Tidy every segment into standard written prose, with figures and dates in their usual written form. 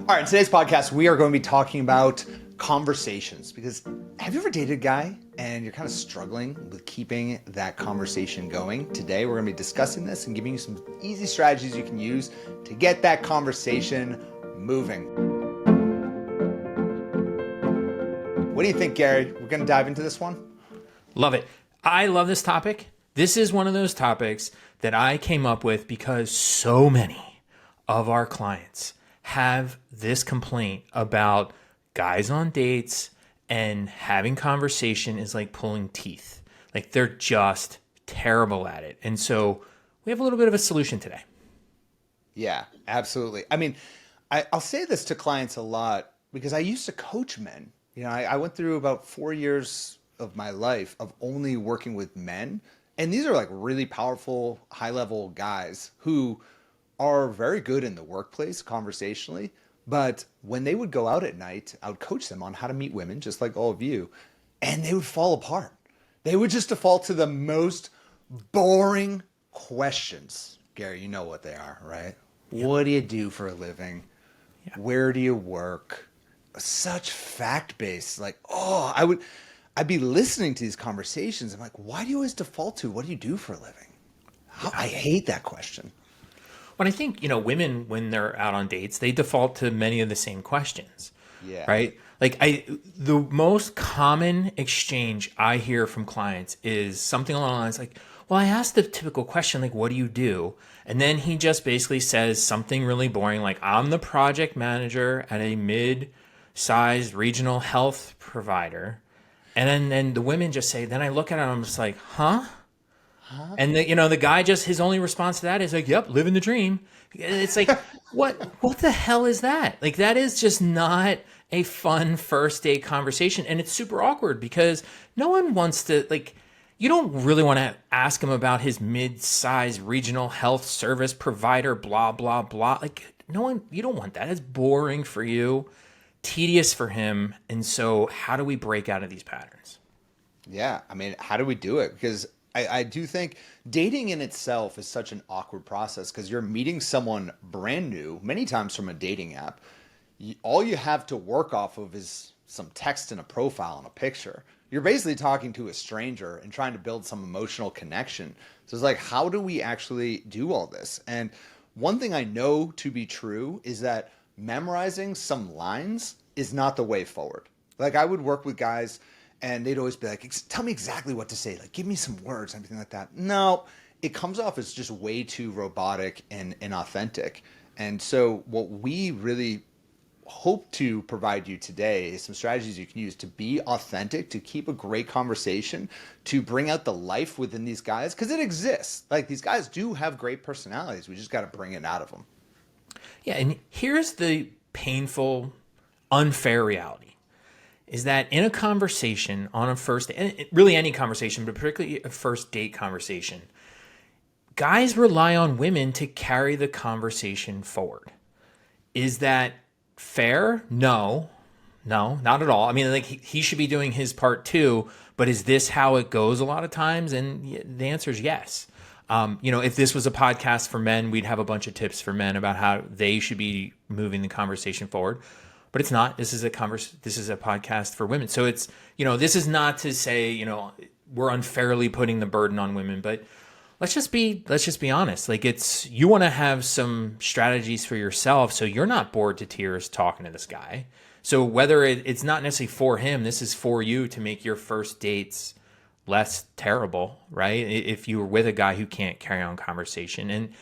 All right, in today's podcast, we are going to be talking about conversations because have you ever dated a guy and you're kind of struggling with keeping that conversation going? Today, we're going to be discussing this and giving you some easy strategies you can use to get that conversation moving. What do you think, Gary? We're going to dive into this one? Love it. I love this topic. This is one of those topics that I came up with because so many of our clients have this complaint about guys on dates and having conversation is like pulling teeth. Like they're just terrible at it. And so we have a little bit of a solution today. Yeah, absolutely. I mean, I'll say this to clients a lot because I used to coach men. You know, I went through about 4 years of my life of only working with men. And these are like really powerful, high level guys who are very good in the workplace conversationally. But when they would go out at night, I would coach them on how to meet women, just like all of you, and they would fall apart. They would just default to the most boring questions. Gary, you know what they are, right? Yep. What do you do for a living? Yep. Where do you work? Such fact-based, like, I'd be listening to these conversations. I'm like, why do you always default to, what do you do for a living? I hate that question. But I think, women, when they're out on dates, they default to many of the same questions. Yeah. Right? Like the most common exchange I hear from clients is something along the lines like, well, I asked the typical question, like, what do you do? And then he just basically says something really boring, like, I'm the project manager at a mid-sized regional health provider. And then the women just say, then I look at it and I'm just like, huh? And the guy just, his only response to that is like, yep, living the dream. It's like, what the hell is that? Like, that is just not a fun first date conversation. And it's super awkward because no one wants to, like, you don't really want to ask him about his mid-sized regional health service provider, blah, blah, blah. Like, you don't want that. It's boring for you, tedious for him. And so how do we break out of these patterns? Yeah. I mean, how do we do it? Because I do think dating in itself is such an awkward process because you're meeting someone brand new, many times from a dating app. All you have to work off of is some text and a profile and a picture. You're basically talking to a stranger and trying to build some emotional connection. So it's like, how do we actually do all this? And one thing I know to be true is that memorizing some lines is not the way forward. Like, I would work with guys and they'd always be like, tell me exactly what to say. Like, give me some words, everything like that. No, it comes off as just way too robotic and inauthentic. And so what we really hope to provide you today is some strategies you can use to be authentic, to keep a great conversation, to bring out the life within these guys, because it exists. Like, these guys do have great personalities. We just got to bring it out of them. Yeah, and here's the painful, unfair reality. Is that in a conversation on a first, and really any conversation, but particularly a first date conversation, guys rely on women to carry the conversation forward. Is that fair? No, not at all. I mean, like he should be doing his part too, but is this how it goes a lot of times? And the answer is yes. If this was a podcast for men, we'd have a bunch of tips for men about how they should be moving the conversation forward. But it's not. This is a podcast for women. So it's, this is not to say, we're unfairly putting the burden on women, but let's just be honest. Like, you want to have some strategies for yourself so you're not bored to tears talking to this guy. So whether it's not necessarily for him, this is for you to make your first dates less terrible, right? If you were with a guy who can't carry on conversation. And,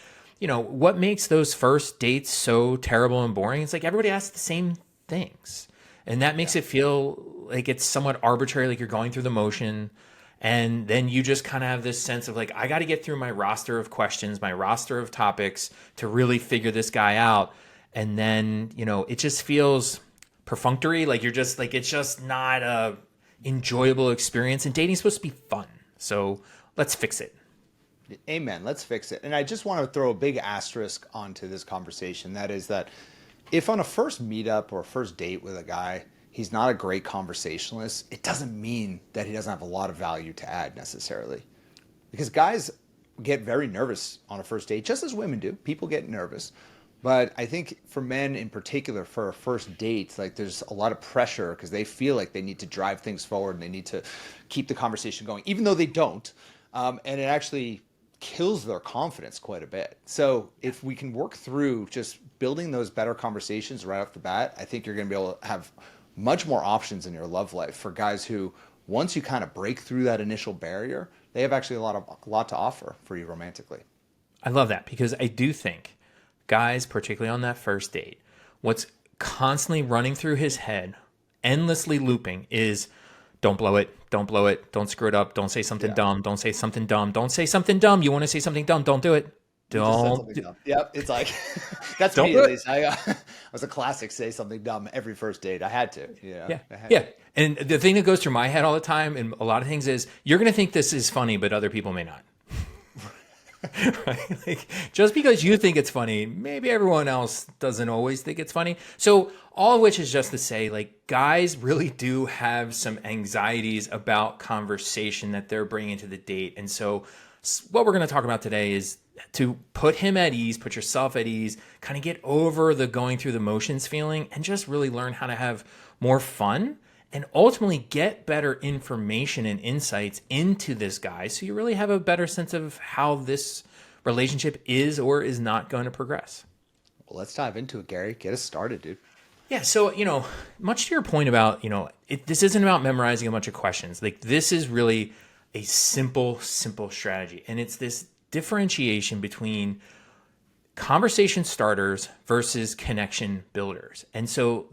what makes those first dates so terrible and boring? It's like everybody asks the same things. And that makes it feel like it's somewhat arbitrary, like you're going through the motion. And then you just kind of have this sense of like, I got to get through my roster of questions, my roster of topics to really figure this guy out. And then, it just feels perfunctory. Like you're just like, it's just not a enjoyable experience. And dating's supposed to be fun. So let's fix it. Amen. Let's fix it. And I just want to throw a big asterisk onto this conversation. That is that if on a first meetup or a first date with a guy, he's not a great conversationalist, it doesn't mean that he doesn't have a lot of value to add necessarily. Because guys get very nervous on a first date, just as women do. People get nervous. But I think for men in particular, for a first date, like there's a lot of pressure because they feel like they need to drive things forward and they need to keep the conversation going, even though they don't. And it actually kills their confidence quite a bit. So if we can work through just building those better conversations right off the bat, I think you're going to be able to have much more options in your love life for guys who, once you kind of break through that initial barrier, they have actually a lot to offer for you romantically. I love that because I do think guys, particularly on that first date, what's constantly running through his head, endlessly looping is don't blow it, don't blow it, don't screw it up, don't say something Yeah. dumb, don't say something dumb, don't say something dumb. You want to say something dumb, don't do it. You just said Don't something do, dumb. Yep, it's like that's don't me do at it. least. I was a classic say something dumb every first date. I had to, Yeah. I had Yeah. And the thing that goes through my head all the time and a lot of things is you're going to think this is funny, but other people may not. Right? Like, just because you think it's funny, maybe everyone else doesn't always think it's funny. So, all of which is just to say, like, guys really do have some anxieties about conversation that they're bringing to the date. And so, what we're going to talk about today is to put him at ease, put yourself at ease, kind of get over the going through the motions feeling, and just really learn how to have more fun and ultimately get better information and insights into this guy so you really have a better sense of how this relationship is or is not going to progress. Well, let's dive into it, Gary. Get us started, dude. Yeah, so, much to your point about, this isn't about memorizing a bunch of questions. Like, this is really a simple strategy. And it's this differentiation between conversation starters versus connection builders. And so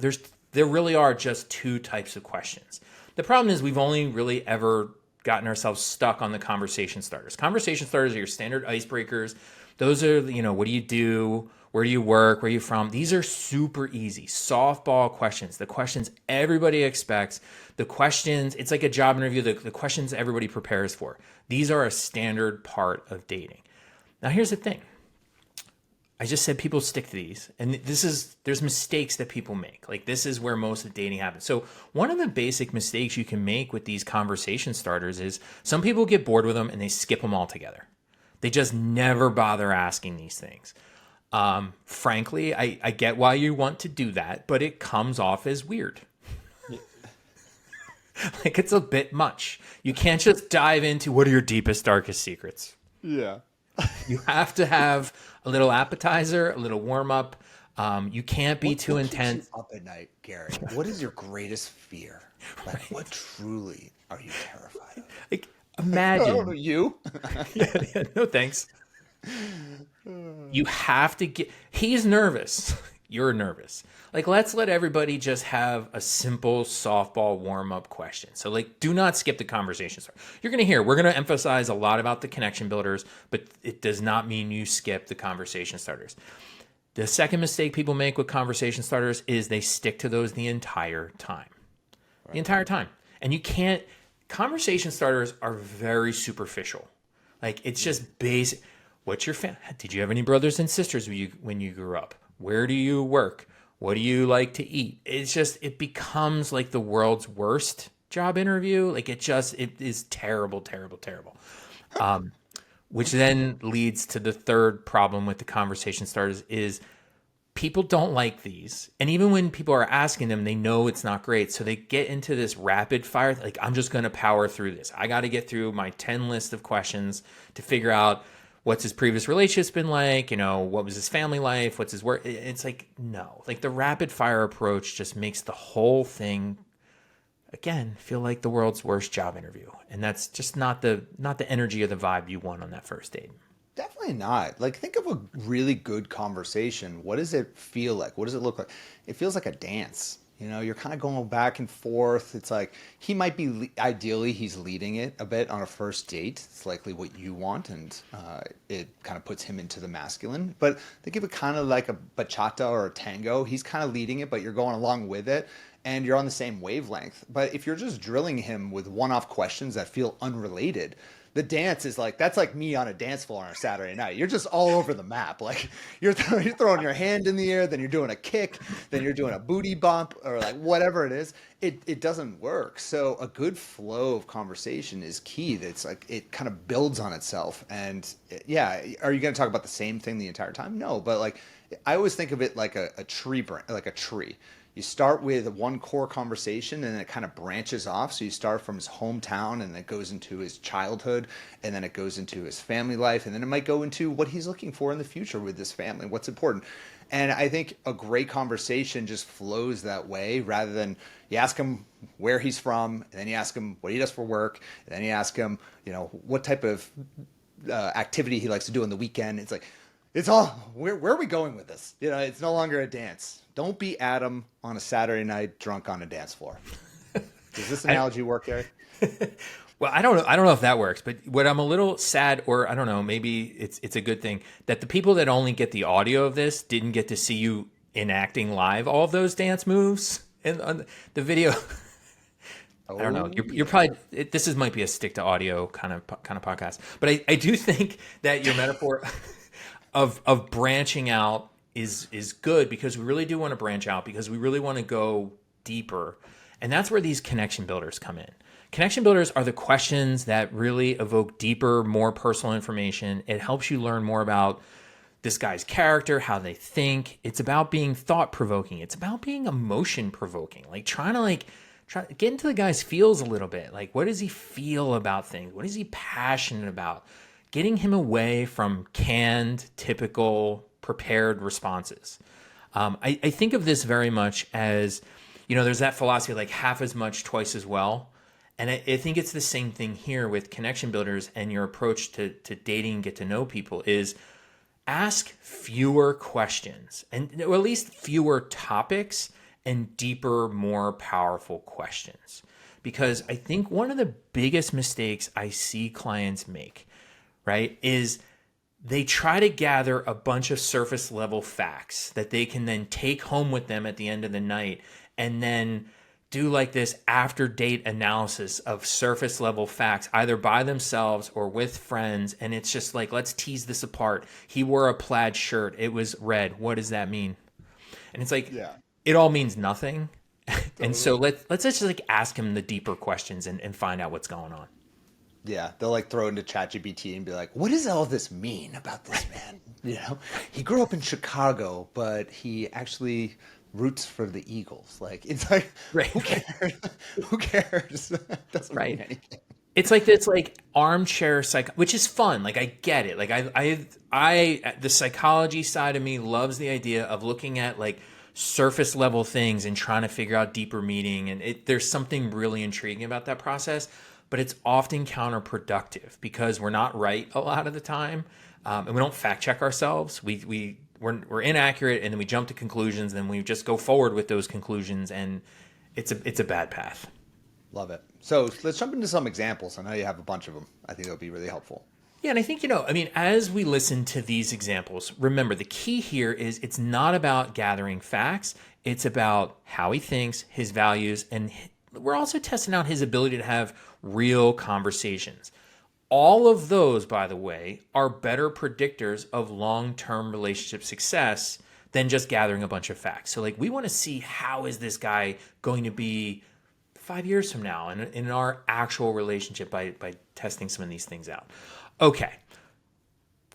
there really are just two types of questions. The problem is we've only really ever gotten ourselves stuck on the conversation starters. Conversation starters are your standard icebreakers. Those are, what do you do? Where do you work? Where are you from? These are super easy, softball questions. The questions everybody expects. The questions, it's like a job interview, the questions everybody prepares for. These are a standard part of dating. Now, here's the thing. I just said people stick to these, and there's mistakes that people make. Like, this is where most of dating happens. So one of the basic mistakes you can make with these conversation starters is some people get bored with them and they skip them altogether. They just never bother asking these things. Frankly, I get why you want to do that, but it comes off as weird. Like, it's a bit much. You can't just dive into what are your deepest, darkest secrets. Yeah. You have to have a little appetizer, a little warm up. You can't be too What keeps intense. you up at night, Gary? What is your greatest fear? Like, what truly are you terrified of? Like, I don't know, imagine. you. Yeah, no thanks. You have to get. He's nervous. You're nervous. Like, let's let everybody just have a simple softball warm up question. So, like, do not skip the conversation start. You're going to hear, we're going to emphasize a lot about the connection builders, but it does not mean you skip the conversation starters. The second mistake people make with conversation starters is they stick to those the entire time. The entire time. And you can't, conversation starters are very superficial. Like, it's just basic. What's your family? Did you have any brothers and sisters when you grew up? Where do you work? What do you like to eat? It's just, it becomes like the world's worst job interview. Like, it is terrible, terrible, terrible. Which then leads to the third problem with the conversation starters is people don't like these. And even when people are asking them, they know it's not great. So they get into this rapid fire, like, I'm just going to power through this. I got to get through my 10 list of questions to figure out what's his previous relationships been like, what was his family life, what's his work. It's like, no, like the rapid fire approach just makes the whole thing, again, feel like the world's worst job interview. And that's just not the energy or the vibe you want on that first date. Definitely not. Like, think of a really good conversation. What does it feel like? What does it look like? It feels like a dance. You're kind of going back and forth. It's like he might be, ideally, he's leading it a bit on a first date. It's likely what you want, and it kind of puts him into the masculine. But think of it kind of like a bachata or a tango. He's kind of leading it, but you're going along with it, and you're on the same wavelength. But if you're just drilling him with one-off questions that feel unrelated, the dance is like, that's like me on a dance floor on a Saturday night. You're just all over the map. Like, you're throwing your hand in the air, then you're doing a kick, then you're doing a booty bump, or like whatever it is. It doesn't work. So a good flow of conversation is key. That's like, it kind of builds on itself. And yeah, are you going to talk about the same thing the entire time? No, but like I always think of it like a tree branch, like a tree. You start with one core conversation and then it kind of branches off. So you start from his hometown and then it goes into his childhood and then it goes into his family life and then it might go into what he's looking for in the future with his family, what's important. And I think a great conversation just flows that way rather than you ask him where he's from, and then you ask him what he does for work, and then you ask him, what type of activity he likes to do on the weekend. It's like, it's all, where are we going with this? It's no longer a dance. Don't be Adam on a Saturday night drunk on a dance floor. Does this analogy work, Gary? Well, I don't know. I don't know if that works, but what I'm a little sad, or I don't know, maybe it's a good thing that the people that only get the audio of this didn't get to see you enacting live all of those dance moves and on the video. I don't know. You're probably might be a stick to audio kind of podcast, but I do think that your metaphor of branching out is good because we really do want to branch out because we really want to go deeper, and that's where these connection builders come in. Connection builders are the questions that really evoke deeper, more personal information. It helps you learn more about this guy's character, how they think. It's about being thought provoking. It's about being emotion provoking. Like trying to try to get into the guy's feels a little bit. Like what does he feel about things? What is he passionate about? Getting him away from canned, typical, prepared responses. I think of this very much as, there's that philosophy like half as much, twice as well. And I think it's the same thing here with connection builders and your approach to dating and get to know people is ask fewer questions or at least fewer topics and deeper, more powerful questions. Because I think one of the biggest mistakes I see clients make, right, is they try to gather a bunch of surface level facts that they can then take home with them at the end of the night and then do like this after date analysis of surface level facts, either by themselves or with friends. And it's just like, let's tease this apart. He wore a plaid shirt. It was red. What does that mean? And it's like, it all means nothing. And so let's just like ask him the deeper questions and find out what's going on. Yeah, they'll like throw into ChatGPT and be like, "What does all this mean about this man?" He grew up in Chicago, but he actually roots for the Eagles. Like, it's like, right. Who cares? Who cares? Doesn't mean anything. It's like armchair psych, which is fun. Like I get it. Like I the psychology side of me loves the idea of looking at like surface level things and trying to figure out deeper meaning. And there's something really intriguing about that process. But it's often counterproductive because we're not right a lot of the time, and we don't fact check ourselves. We're inaccurate, and then we jump to conclusions, and we just go forward with those conclusions, and it's a bad path. Love it. So let's jump into some examples. I know you have a bunch of them. I think it'll be really helpful. Yeah, and I think, as we listen to these examples, remember the key here is it's not about gathering facts. It's about how he thinks, his values, and we're also testing out his ability to have real conversations. All of those, by the way, are better predictors of long-term relationship success than just gathering a bunch of facts. So like we want to see how is this guy going to be 5 years from now in our actual relationship by testing some of these things out. Okay.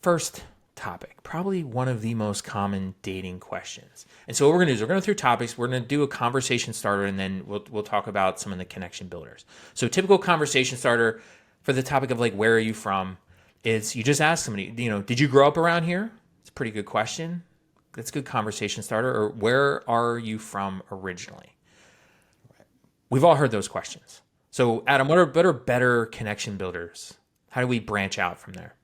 First topic, probably one of the most common dating questions. And so what we're going to do is we're going to go through topics. We're going to do a conversation starter, and then we'll talk about some of the connection builders. So typical conversation starter for the topic of like, where are you from? Is you just ask somebody, did you grow up around here? It's a pretty good question. That's a good conversation starter. Or where are you from originally? Right. We've all heard those questions. So Adam, what are better connection builders? How do we branch out from there?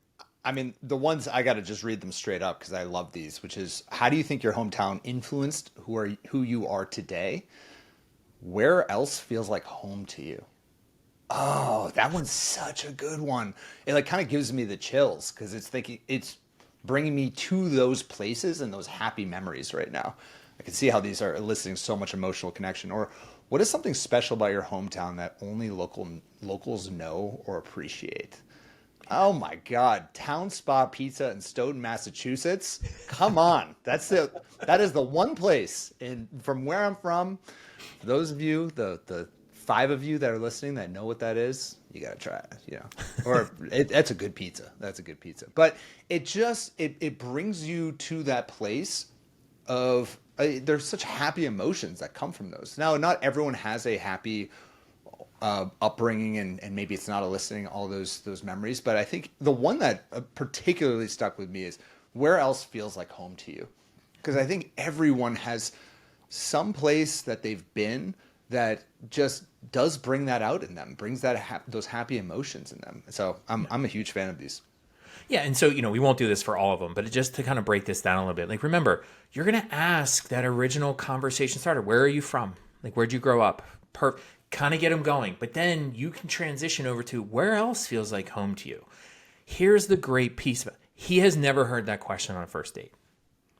I mean, the ones I got to just read them straight up because I love these, which is, how do you think your hometown influenced who you are today? Where else feels like home to you? Oh, that one's such a good one. It like kind of gives me the chills because it's bringing me to those places and those happy memories right now. I can see how these are eliciting so much emotional connection. Or what is something special about your hometown that only locals know or appreciate? Oh my God, Town Spa Pizza in Stoughton, Massachusetts. Come on. That is the one place from where I'm from. For those of you, the 5 of you that are listening that know what that is, you got to try it, Or that's a good pizza. That's a good pizza. But it brings you to that place of there's such happy emotions that come from those. Now, not everyone has a happy upbringing, and maybe it's not eliciting all those memories. But I think the one that particularly stuck with me is where else feels like home to you, because I think everyone has some place that they've been that just does bring that out in them, brings that those happy emotions in them. So I'm a huge fan of these. Yeah, and so we won't do this for all of them, but just to kind of break this down a little bit. Like, remember, you're gonna ask that original conversation starter. Where are you from? Like, where'd you grow up? Kind of get them going, but then you can transition over to where else feels like home to you. Here's the great piece about it. He has never heard that question on a first date.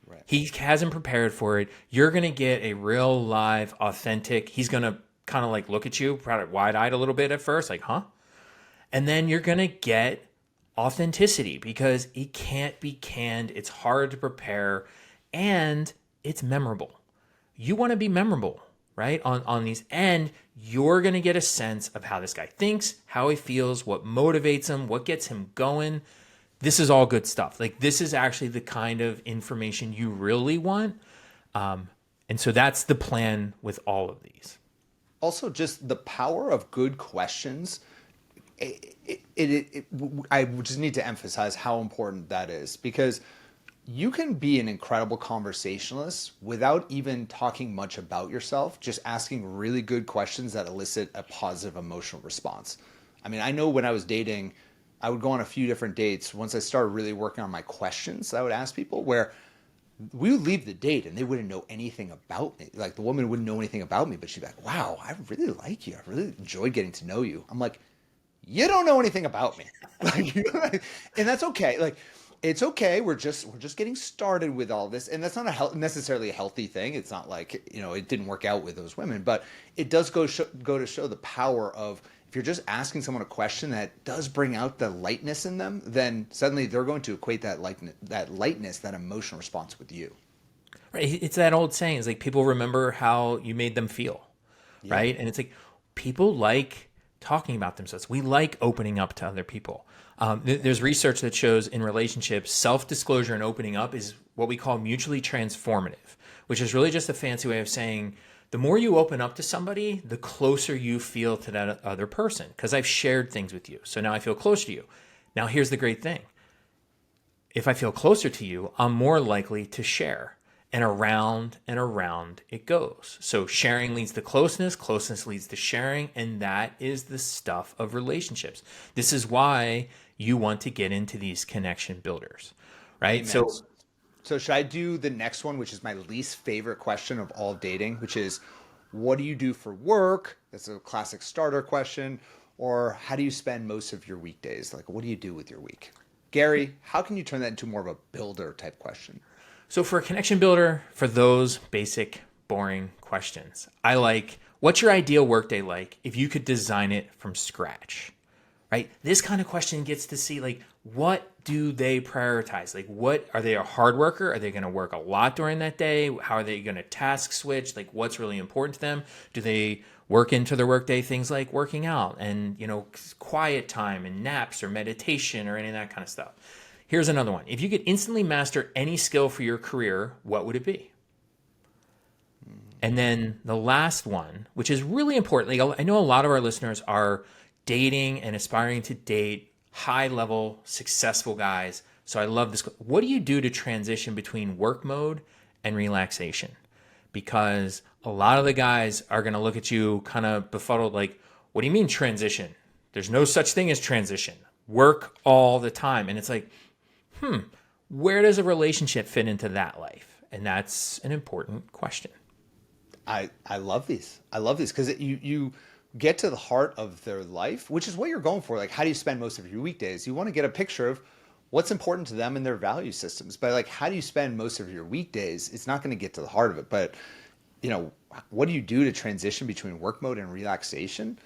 Right. He hasn't prepared for it. You're gonna get a real, live, authentic. He's gonna kind of like look at you, probably wide-eyed a little bit at first, like, huh? And then you're gonna get authenticity because it can't be canned. It's hard to prepare, and it's memorable. You want to be memorable, right? On these, and you're going to get a sense of how this guy thinks, how he feels, what motivates him, what gets him going. This is all good stuff. Like, this is actually the kind of information you really want. And so that's the plan with all of these. Also, just the power of good questions. I just need to emphasize how important that is, because you can be an incredible conversationalist without even talking much about yourself, just asking really good questions that elicit a positive emotional response. I mean, I know when I was dating, I would go on a few different dates. Once I started really working on my questions, I would ask people where we would leave the date and they wouldn't know anything about me. Like, the woman wouldn't know anything about me, but she'd be like, wow, I really like you. I really enjoyed getting to know you. I'm like, you don't know anything about me. Like, and that's okay. Like, it's okay. We're just getting started with all this, and that's not necessarily a healthy thing. It's not like, it didn't work out with those women, but it does go to show the power of, if you're just asking someone a question that does bring out the lightness in them, then suddenly they're going to equate that lightness, that emotional response with you. Right. It's that old saying. It's like, people remember how you made them feel, Yeah. right? And it's like, people like talking about themselves. We like opening up to other people. There's research that shows in relationships, self-disclosure and opening up is what we call mutually transformative, which is really just a fancy way of saying the more you open up to somebody, the closer you feel to that other person, because I've shared things with you. So now I feel closer to you. Now here's the great thing. If I feel closer to you, I'm more likely to share. And around it goes. So sharing leads to closeness, closeness leads to sharing, and that is the stuff of relationships. This is why you want to get into these connection builders, right? Amen. So should I do the next one, which is my least favorite question of all dating, which is, what do you do for work? That's a classic starter question. Or how do you spend most of your weekdays? Like, what do you do with your week? Gary, how can you turn that into more of a builder type question? So for a connection builder, for those basic, boring questions, I like, what's your ideal workday like if you could design it from scratch, right? This kind of question gets to see, like, what do they prioritize? Like, what are they, a hard worker? Are they going to work a lot during that day? How are they going to task switch? Like, what's really important to them? Do they work into their workday things like working out and, quiet time and naps or meditation or any of that kind of stuff? Here's another one. If you could instantly master any skill for your career, what would it be? And then the last one, which is really important. Like, I know a lot of our listeners are dating and aspiring to date high-level, successful guys. So I love this. What do you do to transition between work mode and relaxation? Because a lot of the guys are going to look at you kind of befuddled, like, what do you mean transition? There's no such thing as transition. Work all the time. And it's like, where does a relationship fit into that life? And that's an important question. I love these. I love these because you get to the heart of their life, which is what you're going for. Like, how do you spend most of your weekdays? You want to get a picture of what's important to them and their value systems. But like, how do you spend most of your weekdays? It's not going to get to the heart of it. But, what do you do to transition between work mode and relaxation?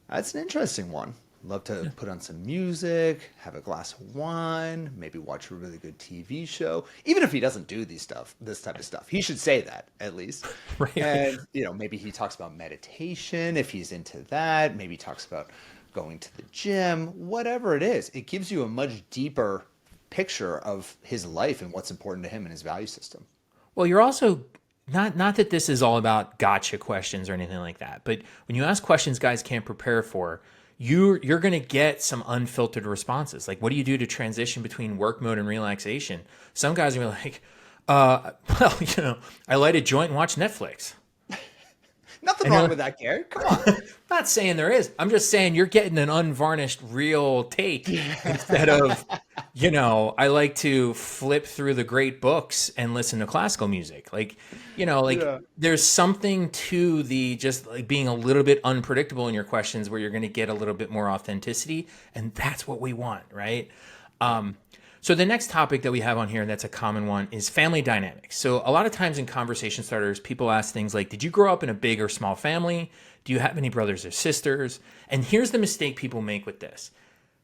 That's an interesting one. Love to put on some music, have a glass of wine, maybe watch a really good TV show. Even if he doesn't do this type of stuff, he should say that at least. Right. And maybe he talks about meditation if he's into that. Maybe he talks about going to the gym. Whatever it is, it gives you a much deeper picture of his life and what's important to him and his value system. Well, you're also not that this is all about gotcha questions or anything like that, but when you ask questions guys can't prepare for, you're going to get some unfiltered responses. Like, what do you do to transition between work mode and relaxation? Some guys are gonna be like, well, I light a joint and watch Netflix. Nothing And you're wrong like, with that, Gary. Come on. not saying there is. I'm just saying you're getting an unvarnished, real take instead of, I like to flip through the great books and listen to classical music. Like, Yeah. there's something to the just like being a little bit unpredictable in your questions where you're going to get a little bit more authenticity. And that's what we want, right? So the next topic that we have on here, and that's a common one, is family dynamics. So a lot of times in conversation starters, people ask things like, did you grow up in a big or small family? Do you have any brothers or sisters? And here's the mistake people make with this.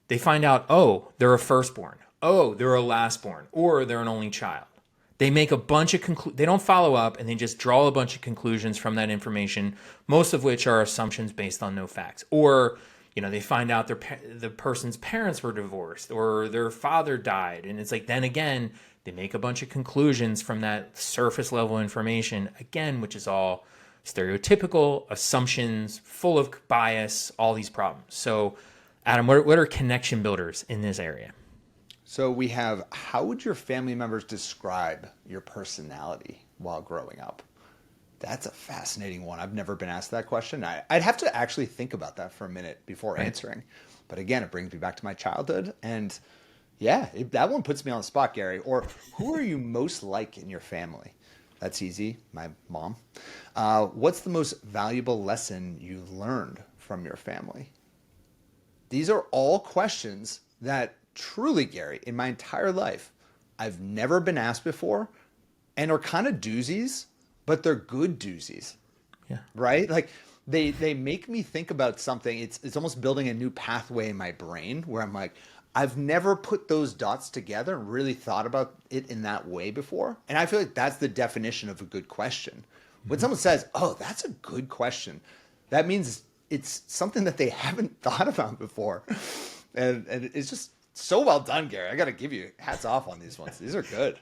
They find out, oh, they're a firstborn. Oh, they're a lastborn, or they're an only child. They make a bunch of they don't follow up, and they just draw a bunch of conclusions from that information, most of which are assumptions based on no facts. Or they find out the person's parents were divorced or their father died. And it's like, then again, they make a bunch of conclusions from that surface level information, again, which is all stereotypical, assumptions, full of bias, all these problems. So, Adam, what are connection builders in this area? So we have, how would your family members describe your personality while growing up? That's a fascinating one. I've never been asked that question. I'd have to actually think about that for a minute before answering. But again, it brings me back to my childhood. And yeah, that one puts me on the spot, Gary. Or who are you most like in your family? That's easy. My mom. What's the most valuable lesson you learned from your family? These are all questions that truly, Gary, in my entire life, I've never been asked before and are kind of doozies, but they're good doozies. Yeah. Right? Like they make me think about something. It's almost building a new pathway in my brain where I'm like, I've never put those dots together and really thought about it in that way before. And I feel like that's the definition of a good question. When someone says, "Oh, that's a good question," that means it's something that they haven't thought about before. And it's just so well done, Gary. I got to give you hats off on these ones. These are good.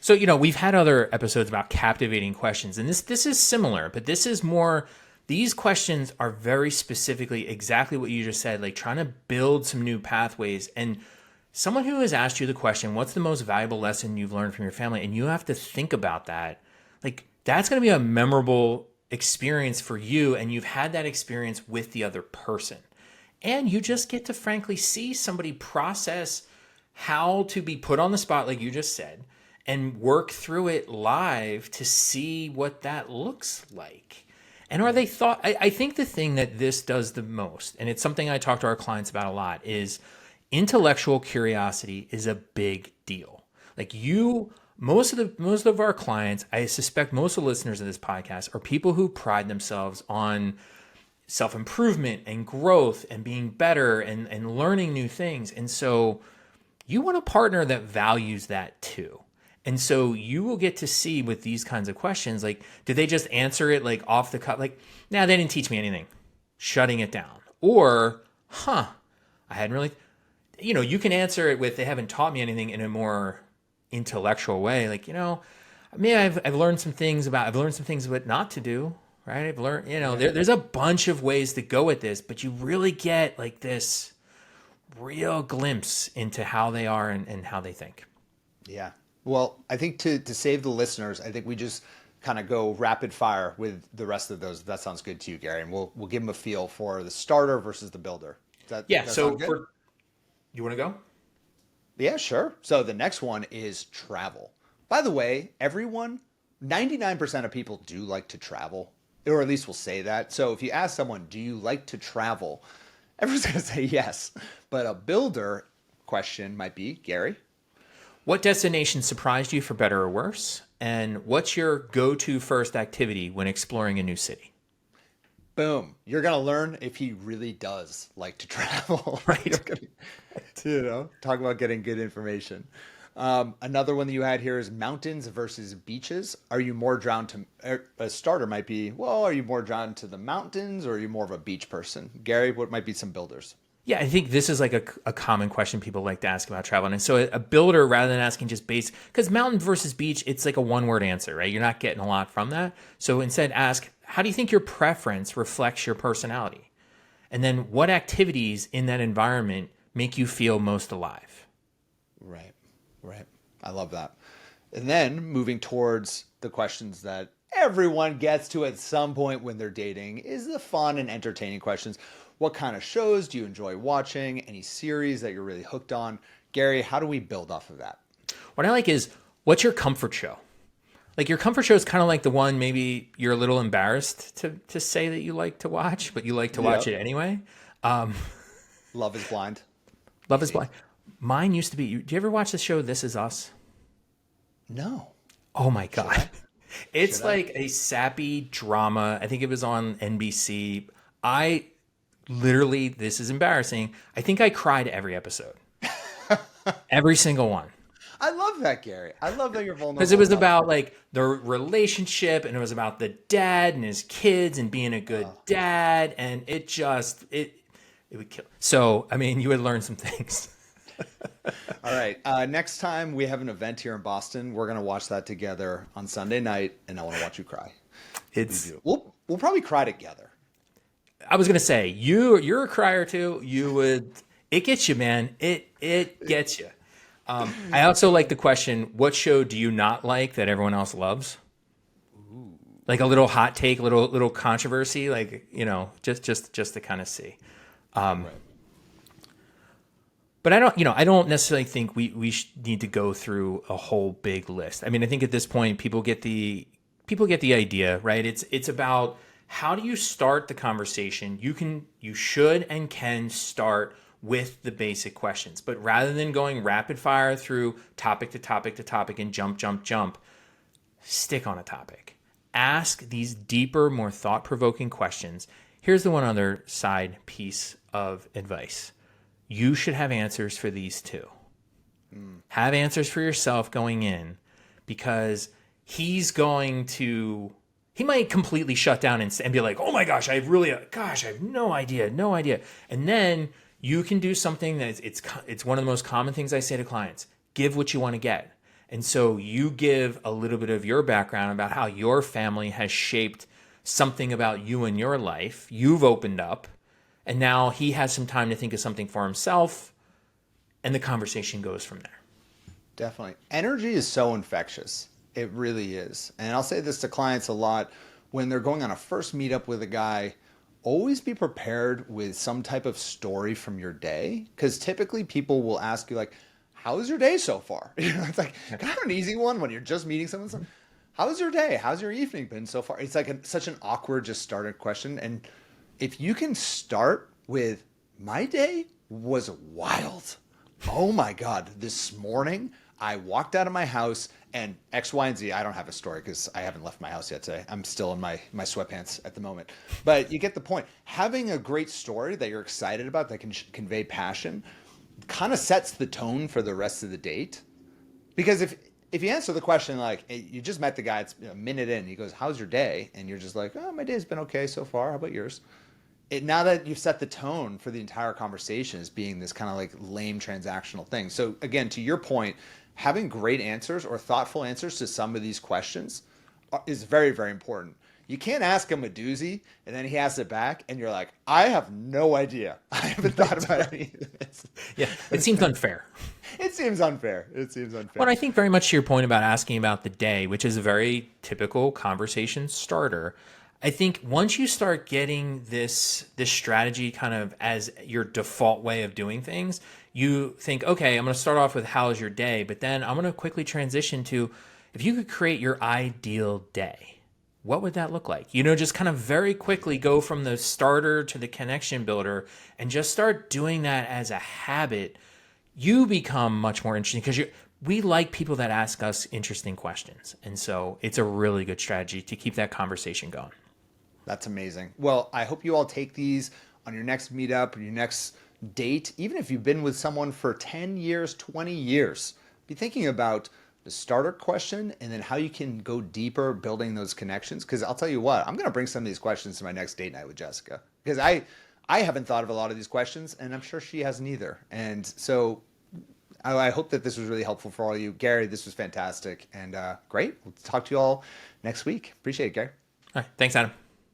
So, we've had other episodes about captivating questions, and this is similar, but this is more, these questions are very specifically exactly what you just said, like trying to build some new pathways. And someone who has asked you the question, what's the most valuable lesson you've learned from your family? And you have to think about that. Like, that's going to be a memorable experience for you, and you've had that experience with the other person. And you just get to frankly see somebody process how to be put on the spot, like you just said, and work through it live to see what that looks like. And are they thought? I think the thing that this does the most, and it's something I talk to our clients about a lot, is intellectual curiosity is a big deal. Like most of our clients, I suspect most of the listeners of this podcast are people who pride themselves on self-improvement and growth and being better and learning new things. And so you want a partner that values that too. And so you will get to see with these kinds of questions, like, do they just answer it like off the cuff? Like, nah, they didn't teach me anything. Shutting it down. Or, I hadn't really, you can answer it with, they haven't taught me anything in a more intellectual way. Like, maybe I've learned some things about what not to do, right? I've learned, there's a bunch of ways to go with this, but you really get like this real glimpse into how they are and how they think. Yeah. Well, I think to save the listeners, I think we just kind of go rapid fire with the rest of those. If that sounds good to you, Gary, and we'll give them a feel for the starter versus the builder. Yeah. That So sound good? you want to go? Yeah, sure. So the next one is travel. By the way, everyone, 99% of people do like to travel, or at least will say that. So if you ask someone, do you like to travel? Everyone's going to say yes. But a builder question might be, Gary, What destination surprised you for better or worse? And what's your go-to first activity when exploring a new city? boom, you're going to learn if he really does like to travel. Right. You're gonna, talk about getting good information. Another one that you had here is mountains versus beaches. Are you more drawn to, a starter might be, well, are you more drawn to the mountains or are you more of a beach person? Gary, what might be some builders? Yeah, I think this is like a common question people like to ask about travel. And so a builder, rather than asking just base, because mountain versus beach, it's like a one word answer, right? You're not getting a lot from that. So instead, ask, how do you think your preference reflects your personality? And then what activities in that environment make you feel most alive? Right, right. I love that. And then moving towards the questions that everyone gets to at some point when they're dating is the fun and entertaining questions. What kind of shows do you enjoy watching? Any series that you're really hooked on? Gary, how do we build off of that? What I like is, what's your comfort show? Like your comfort show is kind of like the one maybe you're a little embarrassed to say that you like to watch, but you like to watch Yep. it anyway. Love is Blind. Love is Easy. Blind. Mine used to be. Do you ever watch the show This Is Us? No. Oh my Should god, I? it's Should I? like a sappy drama. I think it was on NBC. I literally, this is embarrassing. I think I cried every episode, every single one. I love that, Gary. I love that you're Because it vulnerable was enough. about like the relationship and it was about the dad and his kids and being a good dad and it would kill. So, I mean, you would learn some things. All right. Next time we have an event here in Boston, we're gonna watch that together on Sunday night, and I want to watch you cry. It's We'll probably cry together. I was going to say, you're a crier too. You would it gets you, man. It gets you. I also like the question, what show do you not like that everyone else loves? Like a little hot take, little controversy, like, just to kind of see. Right. But I don't necessarily think we need to go through a whole big list. I mean, I think at this point people get the idea, right? It's about, how do you start the conversation? You should and can start with the basic questions, but rather than going rapid fire through topic to topic to topic and jump, stick on a topic. Ask these deeper, more thought-provoking questions. Here's the one other side piece of advice. You should have answers for these too. Have answers for yourself going in, because he might completely shut down and be like, oh my gosh, I have no idea. And then you can do something that it's one of the most common things I say to clients: give what you want to get. And so you give a little bit of your background about how your family has shaped something about you and your life. You've opened up, and now he has some time to think of something for himself, and the conversation goes from there. Definitely. Energy is so infectious. It really is. And I'll say this to clients a lot when they're going on a first meetup with a guy: always be prepared with some type of story from your day. Because typically people will ask you, like, how was your day so far? It's like kind of an easy one when you're just meeting someone. It's like, how was your day? How's your evening been so far? It's like such an awkward just started question. And if you can start with, my day was wild. Oh my God, this morning I walked out of my house and X, Y, and Z. I don't have a story because I haven't left my house yet today. I'm still in my sweatpants at the moment. But you get the point. Having a great story that you're excited about, that can convey passion, kind of sets the tone for the rest of the date. Because if you answer the question like, hey, you just met the guy, it's a minute in, he goes, how's your day? And you're just like, oh, my day's been okay so far. How about yours? Now that you've set the tone for the entire conversation as being this kind of like lame transactional thing. So again, to your point, having great answers or thoughtful answers to some of these questions is very, very important. You can't ask him a doozy and then he asks it back and you're like, I have no idea. I haven't thought about any of this. Yeah, it seems unfair. It seems unfair. It seems unfair. Well, I think very much to your point about asking about the day, which is a very typical conversation starter. I think once you start getting this strategy kind of as your default way of doing things, you think, okay, I'm going to start off with how is your day, but then I'm going to quickly transition to, if you could create your ideal day, what would that look like? Just kind of very quickly go from the starter to the connection builder and just start doing that as a habit. You become much more interesting because we like people that ask us interesting questions. And so it's a really good strategy to keep that conversation going. That's amazing. Well, I hope you all take these on your next meetup or your next date. Even if you've been with someone for 10 years, 20 years, be thinking about the starter question and then how you can go deeper building those connections. Because I'll tell you what, I'm going to bring some of these questions to my next date night with Jessica. Because I haven't thought of a lot of these questions, and I'm sure she hasn't either. And so I hope that this was really helpful for all of you. Gary, this was fantastic and great. We'll talk to you all next week. Appreciate it, Gary. All right. Thanks, Adam.